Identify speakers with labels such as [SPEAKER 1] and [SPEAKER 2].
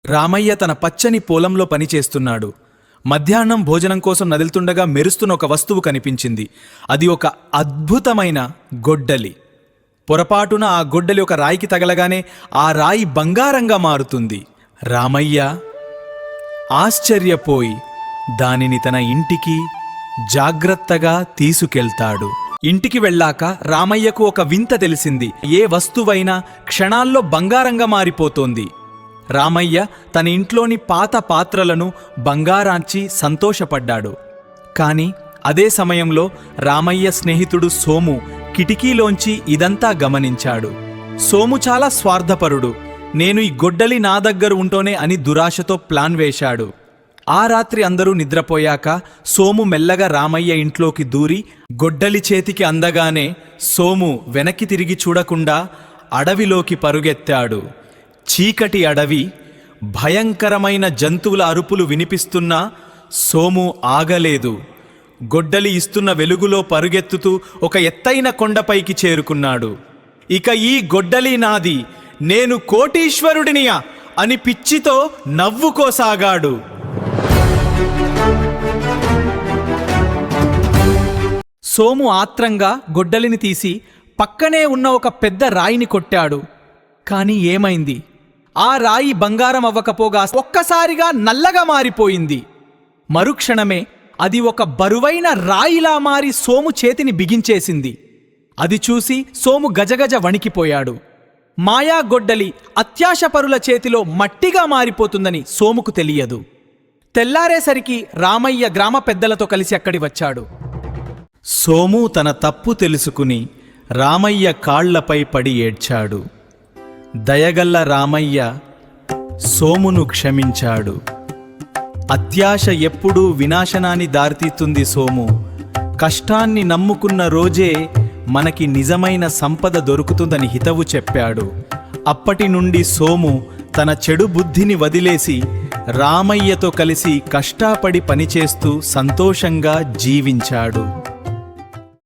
[SPEAKER 1] రామయ్య తన పచ్చని పొలంలో పనిచేస్తున్నాడు. మధ్యాహ్నం భోజనం కోసం నదులుతుండగా మెరుస్తున్న ఒక వస్తువు కనిపించింది. అది ఒక అద్భుతమైన గొడ్డలి. పొరపాటున ఆ గొడ్డలి ఒక రాయికి తగలగానే ఆ రాయి బంగారంగా మారుతుంది. రామయ్య ఆశ్చర్యపోయి దానిని తన ఇంటికి జాగ్రత్తగా తీసుకెళ్తాడు. ఇంటికి వెళ్ళాక రామయ్యకు ఒక వింత తెలిసింది. ఏ వస్తువైనా క్షణాల్లో బంగారంగా మారిపోతోంది. రామయ్య తన ఇంట్లోని పాత పాత్రలను బంగారాంచి సంతోషపడ్డాడు. కాని అదే సమయంలో రామయ్య స్నేహితుడు సోము కిటికీలోంచి ఇదంతా గమనించాడు. సోము చాలా స్వార్థపరుడు. నేను ఈ గొడ్డలి నా దగ్గర ఉంటోనే అని దురాశతో ప్లాన్ వేశాడు. ఆ రాత్రి అందరూ నిద్రపోయాక సోము మెల్లగా రామయ్య ఇంట్లోకి దూరి గొడ్డలి చేతికి అందగానే సోము వెనక్కి తిరిగి చూడకుండా అడవిలోకి పరుగెత్తాడు. చీకటి అడవి, భయంకరమైన జంతువుల అరుపులు వినిపిస్తున్నా సోము ఆగలేదు. గొడ్డలి ఇస్తున్న వెలుగులో పరుగెత్తుతూ ఒక ఎత్తైన కొండపైకి చేరుకున్నాడు. ఇక ఈ గొడ్డలి నాది, నేను కోటీశ్వరుడినియా అని పిచ్చితో నవ్వుకోసాగాడు. సోము ఆత్రంగా గొడ్డలిని తీసి పక్కనే ఉన్న ఒక పెద్ద రాయిని కొట్టాడు. కాని ఏమైంది? ఆ రాయి బంగారం అవ్వకపోగా ఒక్కసారిగా నల్లగా మారిపోయింది. మరుక్షణమే అది ఒక బరువైన రాయిలా మారి సోము చేతిని బిగించేసింది. అది చూసి సోము గజగజ వణికిపోయాడు. మాయా గొడ్డలి అత్యాశపరుల చేతిలో మట్టిగా మారిపోతుందని సోముకు తెలియదు. తెల్లారేసరికి రామయ్య గ్రామ పెద్దలతో కలిసి అక్కడి వచ్చాడు. సోము తన తప్పు తెలుసుకుని రామయ్య కాళ్లపై పడి ఏడ్చాడు. దయగల్ల రామయ్య సోమును క్షమించాడు. అత్యాశ ఎప్పుడూ వినాశనాన్ని దారితీస్తుంది సోము. కష్టాన్ని నమ్ముకున్న రోజే మనకి నిజమైన సంపద దొరుకుతుందని హితవు చెప్పాడు. అప్పటి నుండి సోము తన చెడు బుద్ధిని వదిలేసి రామయ్యతో కలిసి కష్టపడి పనిచేస్తూ సంతోషంగా జీవించాడు.